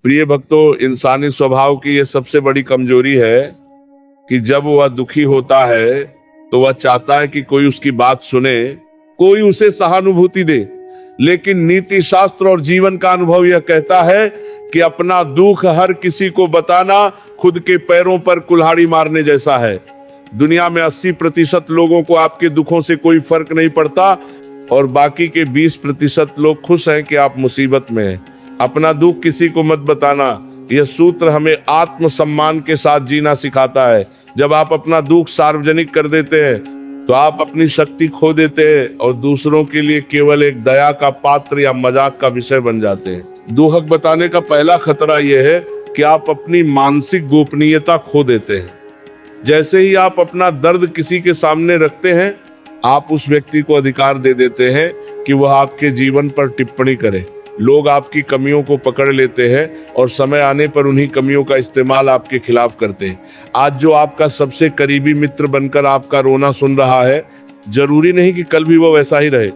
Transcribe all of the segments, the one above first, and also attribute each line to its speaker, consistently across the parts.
Speaker 1: प्रिय भक्तों, इंसानी स्वभाव की यह सबसे बड़ी कमजोरी है कि जब वह दुखी होता है तो वह चाहता है कि कोई उसकी बात सुने, कोई उसे सहानुभूति दे। लेकिन नीति शास्त्र और जीवन का अनुभव यह कहता है कि अपना दुख हर किसी को बताना खुद के पैरों पर कुल्हाड़ी मारने जैसा है। दुनिया में 80% लोगों को आपके दुखों से कोई फर्क नहीं पड़ता और बाकी के 20% लोग खुश हैं कि आप मुसीबत में हैं। अपना दुख किसी को मत बताना, यह सूत्र हमें आत्मसम्मान के साथ जीना सिखाता है। जब आप अपना दुख सार्वजनिक कर देते हैं तो आप अपनी शक्ति खो देते हैं और दूसरों के लिए केवल एक दया का पात्र या मजाक का विषय बन जाते हैं। दुख बताने का पहला खतरा यह है कि आप अपनी मानसिक गोपनीयता खो देते हैं। जैसे ही आप अपना दर्द किसी के सामने रखते हैं, आप उस व्यक्ति को अधिकार दे देते हैं कि वह आपके जीवन पर टिप्पणी करे। लोग आपकी कमियों को पकड़ लेते हैं और समय आने पर उन्हीं कमियों का इस्तेमाल आपके खिलाफ करते हैं। आज जो आपका सबसे करीबी मित्र बनकर आपका रोना सुन रहा है, जरूरी नहीं कि कल भी वो वैसा ही रहे।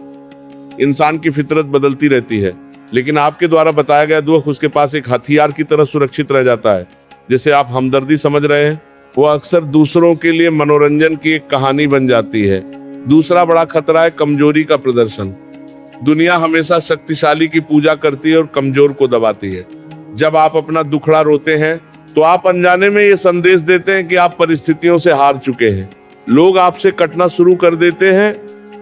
Speaker 1: इंसान की फितरत बदलती रहती है, लेकिन आपके द्वारा बताया गया दुख उसके पास एक हथियार की तरह सुरक्षित रह जाता है, जिसे आप हमदर्दी समझ रहे हैं। वो अक्सर दूसरों के लिए मनोरंजन की एक कहानी बन जाती है। दूसरा बड़ा खतरा है कमजोरी का प्रदर्शन। दुनिया हमेशा शक्तिशाली की पूजा करती है और कमजोर को दबाती है। जब आप अपना दुखड़ा रोते हैं तो आप अनजाने में ये संदेश देते हैं कि आप परिस्थितियों से हार चुके हैं। लोग आपसे कटना शुरू कर देते हैं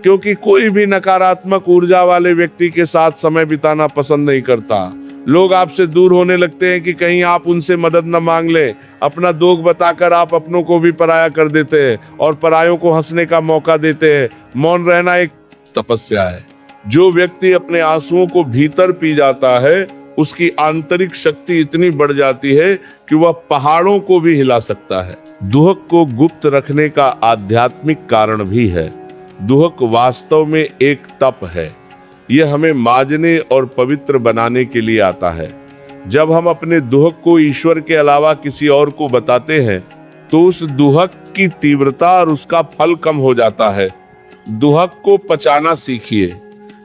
Speaker 1: क्योंकि कोई भी नकारात्मक ऊर्जा वाले व्यक्ति के साथ समय बिताना पसंद नहीं करता। लोग आपसे दूर होने लगते हैं कि कहीं आप उनसे मदद न मांग लें। अपना दुख बताकर आप अपनों को भी पराया कर देते हैं और परायों को हंसने का मौका देते हैं। मौन रहना एक तपस्या है। जो व्यक्ति अपने आंसुओं को भीतर पी जाता है, उसकी आंतरिक शक्ति इतनी बढ़ जाती है कि वह पहाड़ों को भी हिला सकता है। दुख को गुप्त रखने का आध्यात्मिक कारण भी है। दुख वास्तव में एक तप है। यह हमें मांजने और पवित्र बनाने के लिए आता है। जब हम अपने दुख को ईश्वर के अलावा किसी और को बताते हैं तो उस दुख की तीव्रता और उसका फल कम हो जाता है। दुख को पचाना सीखिए।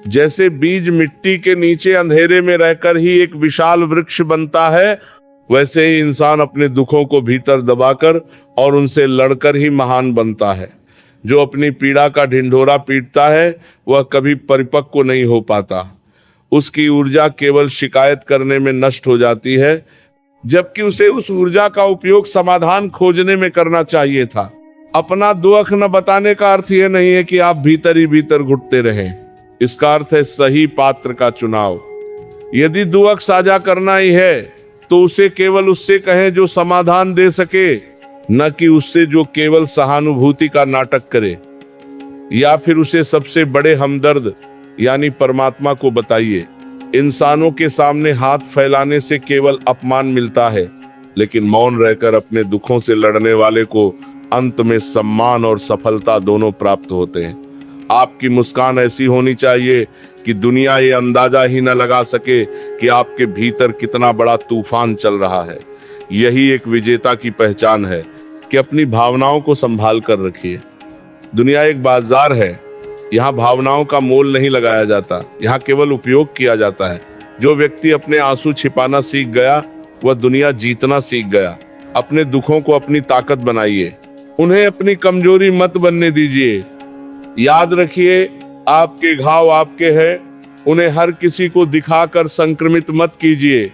Speaker 1: जैसे बीज मिट्टी के नीचे अंधेरे में रहकर ही एक विशाल वृक्ष बनता है, वैसे ही इंसान अपने दुखों को भीतर दबाकर और उनसे लड़कर ही महान बनता है। जो अपनी पीड़ा का ढिंढोरा पीटता है वह कभी परिपक्व नहीं हो पाता। उसकी ऊर्जा केवल शिकायत करने में नष्ट हो जाती है, जबकि उसे उस ऊर्जा का उपयोग समाधान खोजने में करना चाहिए था। अपना दुख न बताने का अर्थ यह नहीं है कि आप भीतर ही भीतर घुटते रहें। इसका अर्थ है सही पात्र का चुनाव। यदि दुख साझा करना ही है तो उसे केवल उससे कहें जो समाधान दे सके, न कि उससे जो केवल सहानुभूति का नाटक करे। या फिर उसे सबसे बड़े हमदर्द यानी परमात्मा को बताइए। इंसानों के सामने हाथ फैलाने से केवल अपमान मिलता है, लेकिन मौन रहकर अपने दुखों से लड़ने वाले को अंत में सम्मान और सफलता दोनों प्राप्त होते हैं। आपकी मुस्कान ऐसी होनी चाहिए कि दुनिया ये अंदाजा ही न लगा सके कि आपके भीतर कितना बड़ा तूफान चल रहा है। यही एक विजेता की पहचान है कि अपनी भावनाओं को संभाल कर रखिए। दुनिया एक बाजार है। यहाँ भावनाओं का मोल नहीं लगाया जाता, यहाँ केवल उपयोग किया जाता है। जो व्यक्ति अपने आंसू छिपाना सीख गया वह दुनिया जीतना सीख गया। अपने दुखों को अपनी ताकत बनाइए, उन्हें अपनी कमजोरी मत बनने दीजिए। याद रखिए, आपके घाव आपके हैं, उन्हें हर किसी को दिखाकर संक्रमित मत कीजिए।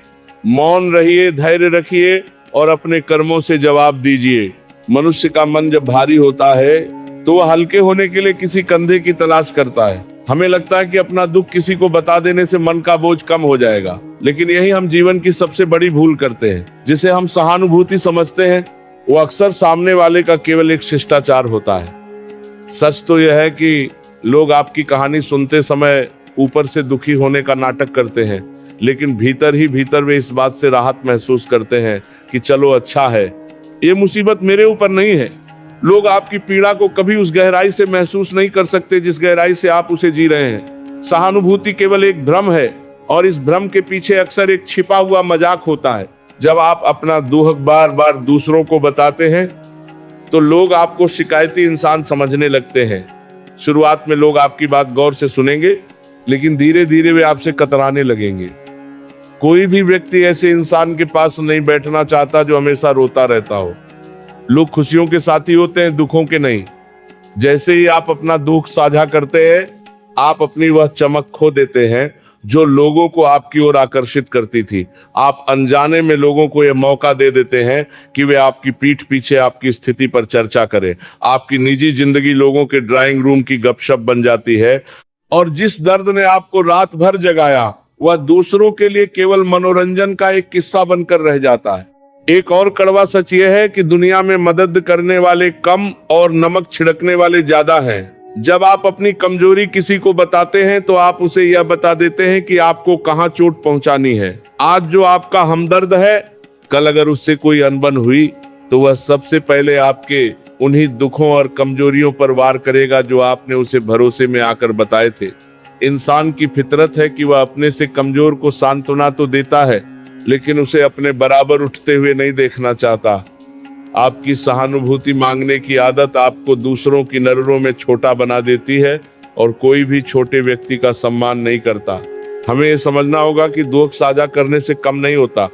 Speaker 1: मौन रहिए, धैर्य रखिए और अपने कर्मों से जवाब दीजिए। मनुष्य का मन जब भारी होता है तो वह हल्के होने के लिए किसी कंधे की तलाश करता है। हमें लगता है कि अपना दुख किसी को बता देने से मन का बोझ कम हो जाएगा, लेकिन यही हम जीवन की सबसे बड़ी भूल करते हैं। जिसे हम सहानुभूति समझते हैं वो अक्सर सामने वाले का केवल एक शिष्टाचार होता है। सच तो यह है कि लोग आपकी कहानी सुनते समय ऊपर से दुखी होने का नाटक करते हैं, लेकिन भीतर ही भीतर वे इस बात से राहत महसूस करते हैं कि चलो अच्छा है, ये मुसीबत मेरे ऊपर नहीं है। लोग आपकी पीड़ा को कभी उस गहराई से महसूस नहीं कर सकते जिस गहराई से आप उसे जी रहे हैं। सहानुभूति केवल एक भ्रम है और इस भ्रम के पीछे अक्सर एक छिपा हुआ मजाक होता है। जब आप अपना दुख बार बार दूसरों को बताते हैं तो लोग आपको शिकायती इंसान समझने लगते हैं। शुरुआत में लोग आपकी बात गौर से सुनेंगे, लेकिन धीरे धीरे वे आपसे कतराने लगेंगे। कोई भी व्यक्ति ऐसे इंसान के पास नहीं बैठना चाहता जो हमेशा रोता रहता हो। लोग खुशियों के साथी होते हैं, दुखों के नहीं। जैसे ही आप अपना दुख साझा करते हैं, आप अपनी वह चमक खो देते हैं जो लोगों को आपकी ओर आकर्षित करती थी। आप अनजाने में लोगों को यह मौका दे देते हैं कि वे आपकी पीठ पीछे आपकी स्थिति पर चर्चा करें। आपकी निजी जिंदगी लोगों के ड्राइंग रूम की गपशप बन जाती है, और जिस दर्द ने आपको रात भर जगाया वह दूसरों के लिए केवल मनोरंजन का एक किस्सा बनकर रह जाता है। एक और कड़वा सच यह है कि दुनिया में मदद करने वाले कम और नमक छिड़कने वाले ज्यादा हैं। जब आप अपनी कमजोरी किसी को बताते हैं तो आप उसे यह बता देते हैं कि आपको कहां चोट पहुंचानी है। आज जो आपका हमदर्द है, कल अगर उससे कोई अनबन हुई तो वह सबसे पहले आपके उन्हीं दुखों और कमजोरियों पर वार करेगा जो आपने उसे भरोसे में आकर बताए थे। इंसान की फितरत है कि वह अपने से कमजोर को सांत्वना तो देता है, लेकिन उसे अपने बराबर उठते हुए नहीं देखना चाहता। आपकी सहानुभूति मांगने की आदत आपको दूसरों की नजरों में छोटा बना देती है, और कोई भी छोटे व्यक्ति का सम्मान नहीं करता। हमें यह समझना होगा कि दुख साझा करने से कम नहीं होता,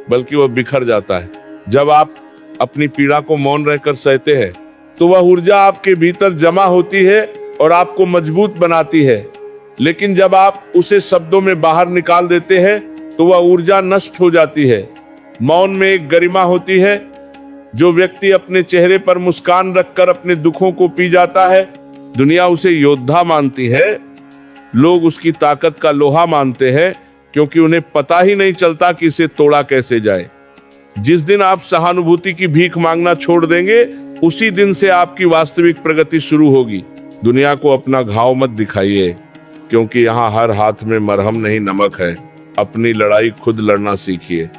Speaker 1: बल्कि वह बिखर जाता है। जब आप अपनी पीड़ा को मौन रहकर सहते हैं तो वह ऊर्जा आपके भीतर जमा होती है और आपको मजबूत बनाती है। लेकिन जब आप उसे शब्दों में बाहर निकाल देते हैं तो वह ऊर्जा नष्ट हो जाती है। मौन में एक गरिमा होती है। जो व्यक्ति अपने चेहरे पर मुस्कान रखकर अपने दुखों को पी जाता है, दुनिया उसे योद्धा मानती है। लोग उसकी ताकत का लोहा मानते हैं, क्योंकि उन्हें पता ही नहीं चलता कि इसे तोड़ा कैसे जाए। जिस दिन आप सहानुभूति की भीख मांगना छोड़ देंगे, उसी दिन से आपकी वास्तविक प्रगति शुरू होगी। दुनिया को अपना घाव मत दिखाइए, क्योंकि यहाँ हर हाथ में मरहम नहीं नमक है। अपनी लड़ाई खुद लड़ना सीखिए।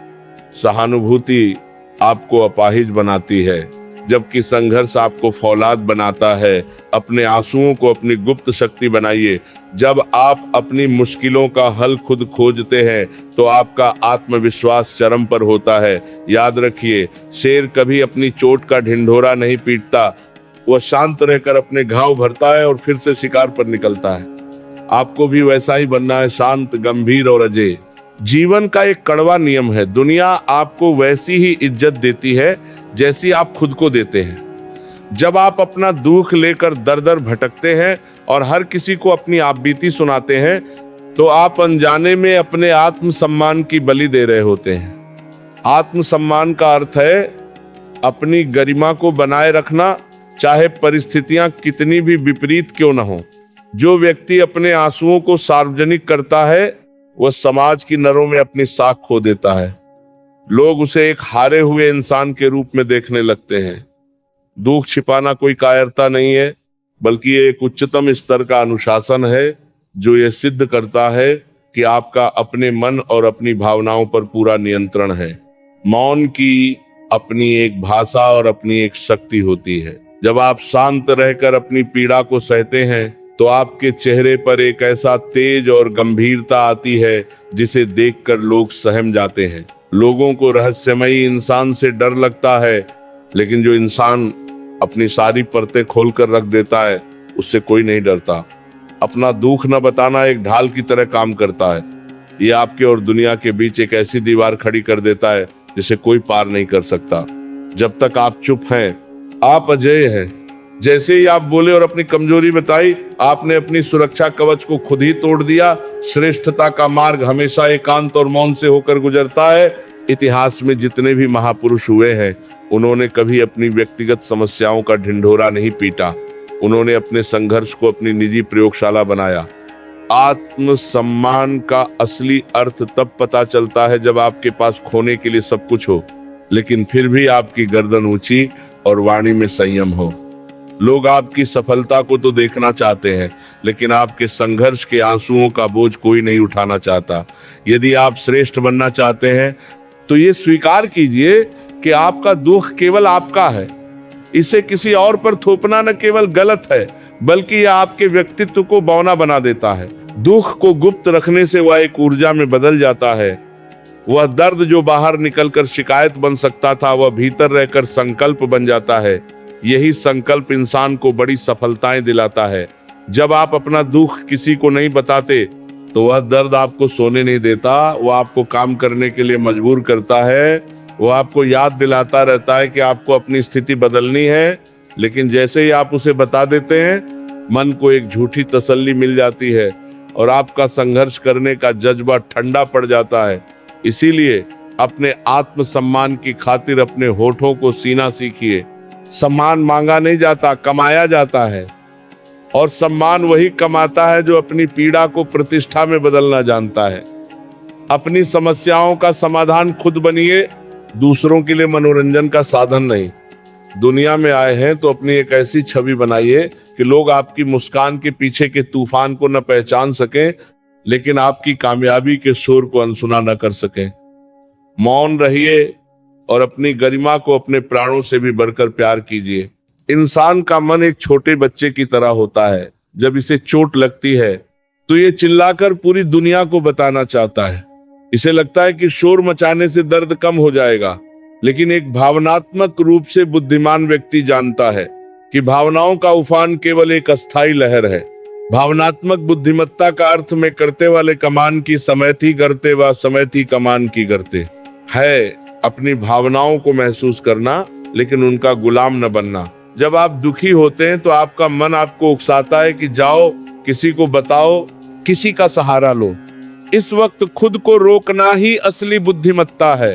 Speaker 1: सहानुभूति आपको अपाहिज बनाती है, जबकि संघर्ष आपको फौलाद बनाता है। अपने आंसुओं को अपनी गुप्त शक्ति बनाइए। जब आप अपनी मुश्किलों का हल खुद खोजते हैं तो आपका आत्मविश्वास चरम पर होता है। याद रखिए, शेर कभी अपनी चोट का ढिंढोरा नहीं पीटता। वह शांत रहकर अपने घाव भरता है और फिर से शिकार पर निकलता है। आपको भी वैसा ही बनना है, शांत, गंभीर और अजय। जीवन का एक कड़वा नियम है, दुनिया आपको वैसी ही इज्जत देती है जैसी आप खुद को देते हैं। जब आप अपना दुख लेकर दर दर भटकते हैं और हर किसी को अपनी आपबीती सुनाते हैं, तो आप अनजाने में अपने आत्मसम्मान की बलि दे रहे होते हैं। आत्मसम्मान का अर्थ है अपनी गरिमा को बनाए रखना, चाहे परिस्थितियां कितनी भी विपरीत क्यों न हो। जो व्यक्ति अपने आंसुओं को सार्वजनिक करता है, वह समाज की नरों में अपनी साख खो देता है। लोग उसे एक हारे हुए इंसान के रूप में देखने लगते हैं। दुख छिपाना कोई कायरता नहीं है, बल्कि एक उच्चतम स्तर का अनुशासन है जो यह सिद्ध करता है कि आपका अपने मन और अपनी भावनाओं पर पूरा नियंत्रण है। मौन की अपनी एक भाषा और अपनी एक शक्ति होती है। जब आप शांत रहकर अपनी पीड़ा को सहते हैं तो आपके चेहरे पर एक ऐसा तेज और गंभीरता आती है जिसे देखकर लोग सहम जाते हैं। लोगों को रहस्यमयी इंसान से डर लगता है, लेकिन जो इंसान अपनी सारी परतें खोलकर रख देता है, उससे कोई नहीं डरता। अपना दुख न बताना एक ढाल की तरह काम करता है। ये आपके और दुनिया के बीच एक ऐसी दीवार खड़ी कर देता है जिसे कोई पार नहीं कर सकता। जब तक आप चुप हैं, आप अजेय हैं। जैसे ही आप बोले और अपनी कमजोरी बताई, आपने अपनी सुरक्षा कवच को खुद ही तोड़ दिया। श्रेष्ठता का मार्ग हमेशा एकांत और मौन से होकर गुजरता है। इतिहास में जितने भी महापुरुष हुए हैं, उन्होंने कभी अपनी व्यक्तिगत समस्याओं का ढिंढोरा नहीं पीटा। उन्होंने अपने संघर्ष को अपनी निजी प्रयोगशाला बनाया। आत्मसम्मान का असली अर्थ तब पता चलता है जब आपके पास खोने के लिए सब कुछ हो, लेकिन फिर भी आपकी गर्दन ऊंची और वाणी में संयम हो। लोग आपकी सफलता को तो देखना चाहते हैं, लेकिन आपके संघर्ष के आंसुओं का बोझ कोई नहीं उठाना चाहता। यदि आप श्रेष्ठ बनना चाहते हैं तो ये स्वीकार कीजिए कि आपका दुख केवल आपका है। इसे किसी और पर थोपना न केवल गलत है, बल्कि यह आपके व्यक्तित्व को बौना बना देता है। दुख को गुप्त रखने से वह एक ऊर्जा में बदल जाता है। वह दर्द जो बाहर निकलकर शिकायत बन सकता था, वह भीतर रहकर संकल्प बन जाता है। यही संकल्प इंसान को बड़ी सफलताएं दिलाता है। जब आप अपना दुख किसी को नहीं बताते, तो वह दर्द आपको सोने नहीं देता, वो आपको काम करने के लिए मजबूर करता है, वो आपको याद दिलाता रहता है कि आपको अपनी स्थिति बदलनी है। लेकिन जैसे ही आप उसे बता देते हैं, मन को एक झूठी तसल्ली मिल जाती है और आपका संघर्ष करने का जज्बा ठंडा पड़ जाता है। इसीलिए अपने आत्मसम्मान की खातिर अपने होठों को सीना सीखिए। सम्मान मांगा नहीं जाता, कमाया जाता है, और सम्मान वही कमाता है जो अपनी पीड़ा को प्रतिष्ठा में बदलना जानता है। अपनी समस्याओं का समाधान खुद बनिए, दूसरों के लिए मनोरंजन का साधन नहीं। दुनिया में आए हैं तो अपनी एक ऐसी छवि बनाइए कि लोग आपकी मुस्कान के पीछे के तूफान को न पहचान सकें, लेकिन आपकी कामयाबी के शोर को अनसुना न कर सकें। मौन रहिए और अपनी गरिमा को अपने प्राणों से भी बढ़कर प्यार कीजिए। इंसान का मन एक छोटे बच्चे की तरह होता है। जब इसे चोट लगती है तो ये चिल्लाकर पूरी दुनिया को बताना चाहता है। इसे लगता है कि शोर मचाने से दर्द कम हो जाएगा, लेकिन एक भावनात्मक रूप से बुद्धिमान व्यक्ति जानता है कि भावनाओं का उफान केवल एक अस्थायी लहर है। भावनात्मक बुद्धिमत्ता का अर्थ में करते वाले कमान की समय थी करते व समय थी कमान की करते है। अपनी भावनाओं को महसूस करना, लेकिन उनका गुलाम न बनना। जब आप दुखी होते हैं तो आपका मन आपको उकसाता है कि जाओ, किसी को बताओ, किसी का सहारा लो। इस वक्त खुद को रोकना ही असली बुद्धिमत्ता है।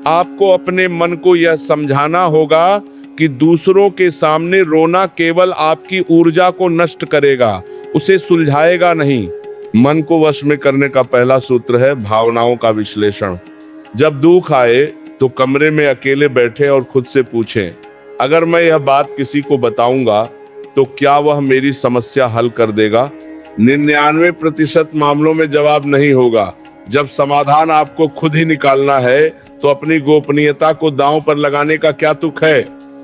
Speaker 1: आपको अपने मन को यह समझाना होगा कि दूसरों के सामने रोना केवल आपकी ऊर्जा को नष्ट करेगा, उसे सुलझाएगा नहीं। मन को वश में करने का पहला सूत्र है भावनाओं का विश्लेषण। जब दुख आए तो कमरे में अकेले बैठे और खुद से पूछें, अगर मैं यह बात किसी को बताऊंगा तो क्या वह मेरी समस्या हल कर देगा? 99% मामलों में जवाब नहीं होगा। जब समाधान आपको खुद ही निकालना है तो अपनी गोपनीयता को दांव पर लगाने का क्या तुक है?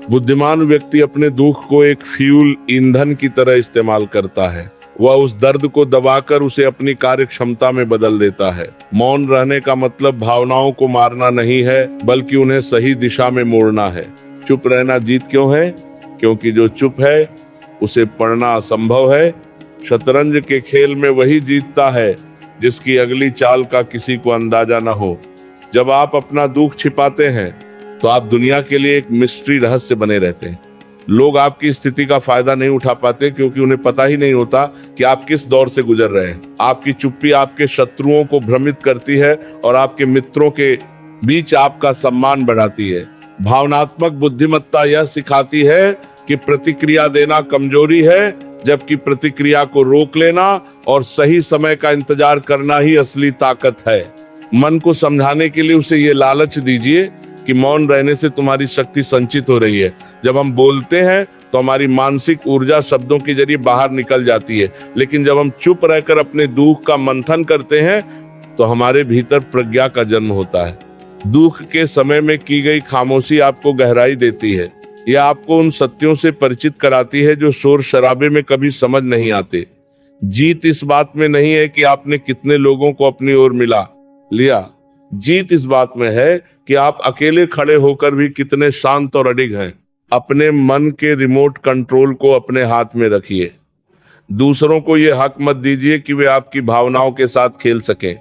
Speaker 1: बुद्धिमान व्यक्ति अपने दुख को एक फ्यूल, ईंधन की तरह इस्तेमाल करता है। वह उस दर्द को दबाकर उसे अपनी कार्य क्षमता में बदल देता है। मौन रहने का मतलब भावनाओं को मारना नहीं है, बल्कि उन्हें सही दिशा में मोड़ना है। चुप रहना जीत क्यों है? क्योंकि जो चुप है उसे पढ़ना असंभव है। शतरंज के खेल में वही जीतता है जिसकी अगली चाल का किसी को अंदाजा न हो। जब आप अपना दुख छिपाते हैं तो आप दुनिया के लिए एक मिस्ट्री रहस्य बने रहते हैं। लोग आपकी स्थिति का फायदा नहीं उठा पाते क्योंकि उन्हें पता ही नहीं होता कि आप किस दौर से गुजर रहे हैं। आपकी चुप्पी आपके शत्रुओं को भ्रमित करती है और आपके मित्रों के बीच आपका सम्मान बढ़ाती है। भावनात्मक बुद्धिमत्ता यह सिखाती है कि प्रतिक्रिया देना कमजोरी है, जबकि प्रतिक्रिया को रोक लेना और सही समय का इंतजार करना ही असली ताकत है। मन को समझाने के लिए उसे ये लालच दीजिए कि मौन रहने से तुम्हारी शक्ति संचित हो रही है। जब हम बोलते हैं तो हमारी मानसिक ऊर्जा शब्दों के जरिए बाहर निकल जाती है, लेकिन जब हम चुप रहकर अपने दुख का मंथन करते हैं तो हमारे भीतर प्रज्ञा का जन्म होता है। दुख के समय में की गई खामोशी आपको गहराई देती है। यह आपको उन सत्यों से परिचित कराती है जो शोर शराबे में कभी समझ नहीं आते। जीत इस बात में नहीं है कि आपने कितने लोगों को अपनी ओर मिला लिया। जीत इस बात में है कि आप अकेले खड़े होकर भी कितने शांत और अडिग हैं। अपने मन के रिमोट कंट्रोल को अपने हाथ में रखिए। दूसरों को यह हक मत दीजिए कि वे आपकी भावनाओं के साथ खेल सकें।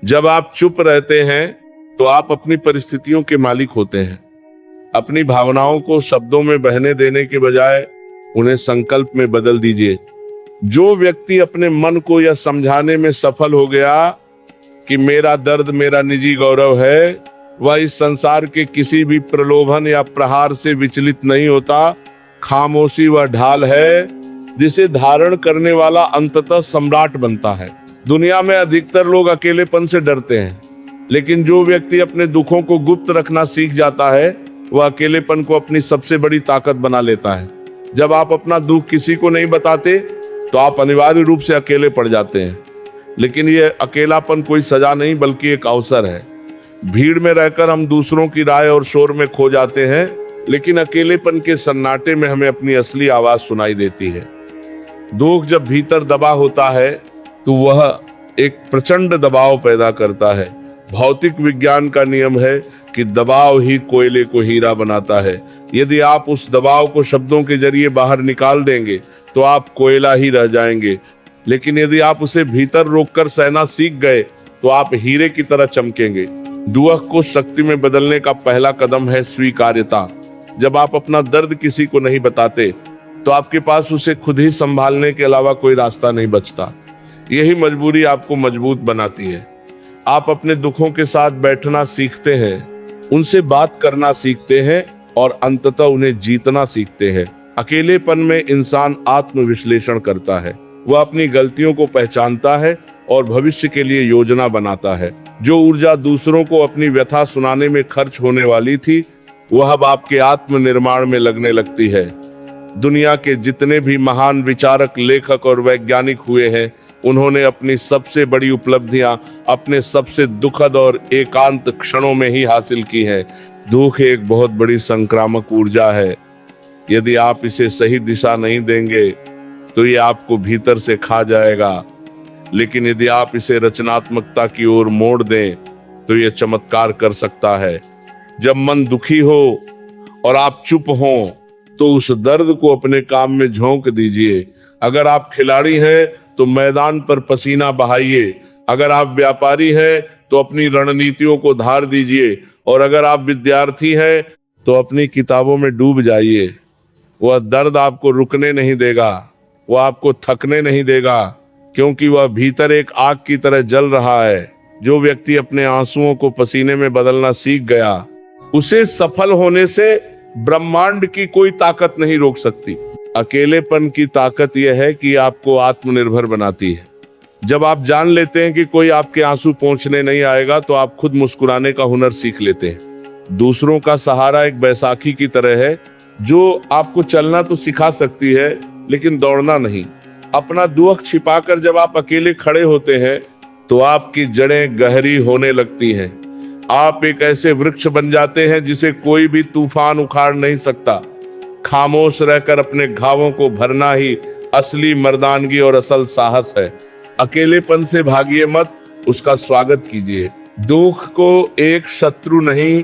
Speaker 1: जब आप चुप रहते हैं तो आप अपनी परिस्थितियों के मालिक होते हैं। अपनी भावनाओं को शब्दों में बहने देने के बजाय उन्हें संकल्प में बदल दीजिए। जो व्यक्ति अपने मन को यह समझाने में सफल हो गया कि मेरा दर्द मेरा निजी गौरव है, वह इस संसार के किसी भी प्रलोभन या प्रहार से विचलित नहीं होता। खामोशी वह ढाल है जिसे धारण करने वाला अंततः सम्राट बनता है। दुनिया में अधिकतर लोग अकेलेपन से डरते हैं, लेकिन जो व्यक्ति अपने दुखों को गुप्त रखना सीख जाता है वह अकेलेपन को अपनी सबसे बड़ी ताकत बना लेता है। जब आप अपना दुख किसी को नहीं बताते तो आप अनिवार्य रूप से अकेले पड़ जाते हैं, लेकिन यह अकेलापन कोई सजा नहीं बल्कि एक अवसर है। भीड़ में रहकर हम दूसरों की राय और शोर में खो जाते हैं, लेकिन अकेलेपन के सन्नाटे में हमें अपनी असली आवाज सुनाई देती है। दुख जब भीतर दबा होता है तो वह एक प्रचंड दबाव पैदा करता है। भौतिक विज्ञान का नियम है कि दबाव ही कोयले को हीरा बनाता है। यदि आप उस दबाव को शब्दों के जरिए बाहर निकाल देंगे तो आप कोयला ही रह जाएंगे। लेकिन यदि आप उसे भीतर रोककर सहना सीख गए तो आप हीरे की तरह चमकेंगे। दुख को शक्ति में बदलने का पहला कदम है स्वीकार्यता। जब आप अपना दर्द किसी को नहीं बताते तो आपके पास उसे खुद ही संभालने के अलावा कोई रास्ता नहीं बचता। यही मजबूरी आपको मजबूत बनाती है। आप अपने दुखों के साथ बैठना सीखते हैं, उनसे बात करना सीखते हैं और अंततः उन्हें जीतना सीखते हैं। अकेलेपन में इंसान आत्मविश्लेषण करता है, वह अपनी गलतियों को पहचानता है और भविष्य के लिए योजना बनाता है। जो ऊर्जा दूसरों को अपनी व्यथा सुनाने में खर्च होने वाली थी, वह अब आपके आत्मनिर्माण में लगने लगती है। दुनिया के जितने भी महान विचारक, लेखक और वैज्ञानिक हुए हैं, उन्होंने अपनी सबसे बड़ी उपलब्धियां अपने सबसे दुखद और एकांत क्षणों में ही हासिल की है। दुख एक बहुत बड़ी संक्रामक ऊर्जा है। यदि आप इसे सही दिशा नहीं देंगे तो ये आपको भीतर से खा जाएगा, लेकिन यदि आप इसे रचनात्मकता की ओर मोड़ दें तो ये चमत्कार कर सकता है। जब मन दुखी हो और आप चुप हो तो उस दर्द को अपने काम में झोंक दीजिए। अगर आप खिलाड़ी हैं तो मैदान पर पसीना बहाइए। अगर आप व्यापारी हैं तो अपनी रणनीतियों को धार दीजिए, और अगर आप विद्यार्थी हैं तो अपनी किताबों में डूब जाइए। वह दर्द आपको रुकने नहीं देगा, वह आपको थकने नहीं देगा, क्योंकि वह भीतर एक आग की तरह जल रहा है। जो व्यक्ति अपने आंसुओं को पसीने में बदलना सीख गया, उसे सफल होने से ब्रह्मांड की कोई ताकत नहीं रोक सकती। अकेलेपन की ताकत यह है कि आपको आत्मनिर्भर बनाती है। जब आप जान लेते हैं कि कोई आपके आंसू पोंछने नहीं आएगा तो आप खुद मुस्कुराने का हुनर सीख लेते हैं। दूसरों का सहारा एक बैसाखी की तरह है जो आपको चलना तो सिखा सकती है, लेकिन दौड़ना नहीं। अपना दुख छिपाकर जब आप अकेले खड़े होते हैं तो आपकी जड़ें गहरी होने लगती हैं। आप एक ऐसे वृक्ष बन जाते हैं जिसे कोई भी तूफान उखाड़ नहीं सकता। खामोश रहकर अपने घावों को भरना ही असली मर्दानगी और असल साहस है। अकेलेपन से भागिए मत, उसका स्वागत कीजिए। दुख को एक शत्रु नहीं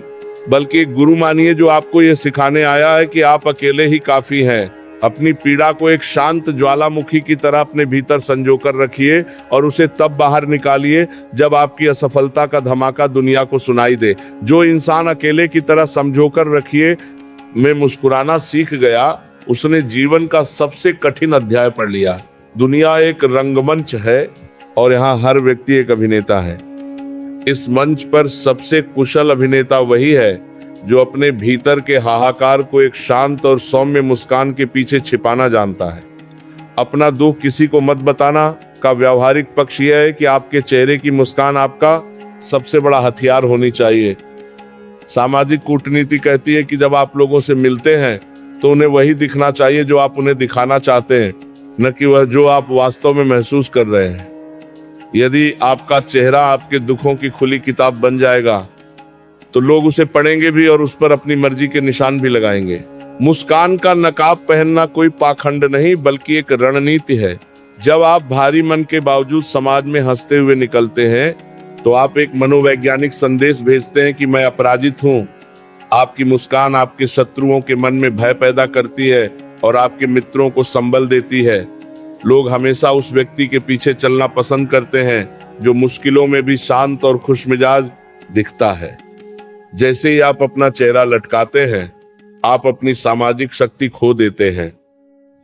Speaker 1: बल्कि एक गुरु मानिए जो आपको यह सिखाने आया है कि आप अकेले ही काफी हैं। अपनी पीड़ा को एक शांत ज्वालामुखी की तरह अपने भीतर संजोकर रखिए और उसे तब बाहर निकालिए जब आपकी असफलता का धमाका दुनिया को सुनाई दे। जो इंसान अकेले की तरह समझोकर रखिए में मुस्कुराना सीख गया, उसने जीवन का सबसे कठिन अध्याय पढ़ लिया। दुनिया एक रंगमंच है और यहाँ हर व्यक्ति एक अभिनेता है। इस मंच पर सबसे कुशल अभिनेता वही है जो अपने भीतर के हाहाकार को एक शांत और सौम्य मुस्कान के पीछे छिपाना जानता है। अपना दुख किसी को मत बताना का व्यावहारिक पक्ष यह है कि आपके चेहरे की मुस्कान आपका सबसे बड़ा हथियार होनी चाहिए। सामाजिक कूटनीति कहती है कि जब आप लोगों से मिलते हैं तो उन्हें वही दिखना चाहिए जो आप उन्हें दिखाना चाहते हैं, न कि वह जो आप वास्तव में महसूस कर रहे हैं। यदि आपका चेहरा आपके दुखों की खुली किताब बन जाएगा तो लोग उसे पढ़ेंगे भी और उस पर अपनी मर्जी के निशान भी लगाएंगे। मुस्कान का नकाब पहनना कोई पाखंड नहीं बल्कि एक रणनीति है। जब आप भारी मन के बावजूद समाज में हंसते हुए निकलते हैं तो आप एक मनोवैज्ञानिक संदेश भेजते हैं कि मैं अपराजित हूँ। आपकी मुस्कान आपके शत्रुओं के मन में भय पैदा करती है और आपके मित्रों को संबल देती है। लोग हमेशा उस व्यक्ति के पीछे चलना पसंद करते हैं जो मुश्किलों में भी शांत और खुशमिजाज दिखता है। जैसे ही आप अपना चेहरा लटकाते हैं, आप अपनी सामाजिक शक्ति खो देते हैं।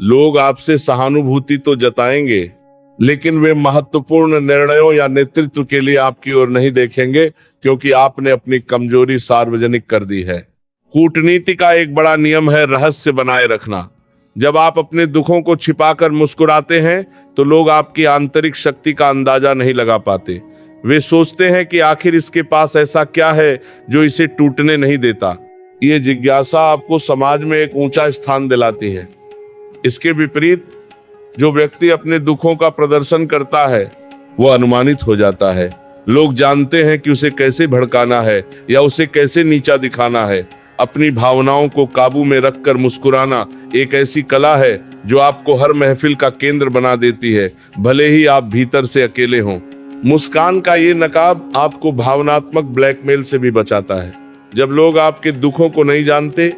Speaker 1: लोग आपसे सहानुभूति तो जताएंगे, लेकिन वे महत्वपूर्ण निर्णयों या नेतृत्व के लिए आपकी ओर नहीं देखेंगे, क्योंकि आपने अपनी कमजोरी सार्वजनिक कर दी है। कूटनीति का एक बड़ा नियम है रहस्य बनाए रखना। जब आप अपने दुखों को छिपाकर मुस्कुराते हैं तो लोग आपकी आंतरिक शक्ति का अंदाजा नहीं लगा पाते। वे सोचते हैं कि आखिर इसके पास ऐसा क्या है जो इसे टूटने नहीं देता। ये जिज्ञासा आपको समाज में एक ऊंचा स्थान दिलाती है। इसके विपरीत जो व्यक्ति अपने दुखों का प्रदर्शन करता है वह अनुमानित हो जाता है। लोग जानते हैं कि उसे कैसे भड़काना है या उसे कैसे नीचा दिखाना है। अपनी भावनाओं को काबू में रखकर मुस्कुराना एक ऐसी कला है जो आपको हर महफिल का केंद्र बना देती है, भले ही आप भीतर से अकेले हों। मुस्कान का ये नकाब आपको भावनात्मक ब्लैकमेल से भी बचाता है। जब लोग आपके दुखों को नहीं जानते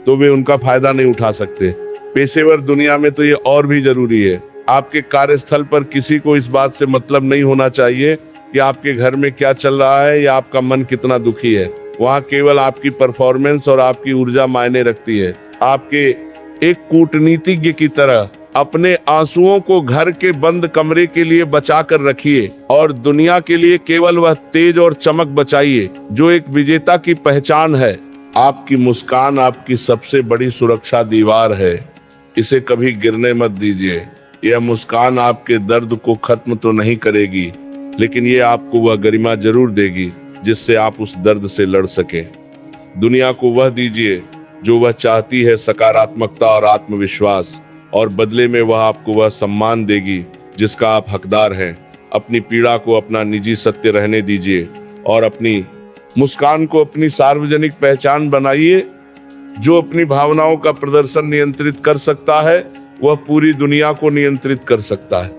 Speaker 1: तो वे उनका फायदा नहीं उठा सकते। पेशेवर दुनिया में तो ये और भी जरूरी है। आपके कार्यस्थल पर किसी को इस बात से मतलब नहीं होना चाहिए कि आपके घर में क्या चल रहा है या आपका मन कितना दुखी है। वहाँ केवल आपकी परफॉर्मेंस और आपकी ऊर्जा मायने रखती है। आपके एक कूटनीतिज्ञ की तरह अपने आंसुओं को घर के बंद कमरे के लिए बचा कर रखिए और दुनिया के लिए केवल वह तेज और चमक बचाइए जो एक विजेता की पहचान है। आपकी मुस्कान आपकी सबसे बड़ी सुरक्षा दीवार है, इसे कभी गिरने मत दीजिए। यह मुस्कान आपके दर्द को खत्म तो नहीं करेगी, लेकिन ये आपको वह गरिमा जरूर देगी जिससे आप उस दर्द से लड़ सके। दुनिया को वह दीजिए जो वह चाहती है, सकारात्मकता और आत्मविश्वास, और बदले में वह आपको वह सम्मान देगी जिसका आप हकदार हैं। अपनी पीड़ा को अपना निजी सत्य रहने दीजिए और अपनी मुस्कान को अपनी सार्वजनिक पहचान बनाइए। जो अपनी भावनाओं का प्रदर्शन नियंत्रित कर सकता है वह पूरी दुनिया को नियंत्रित कर सकता है।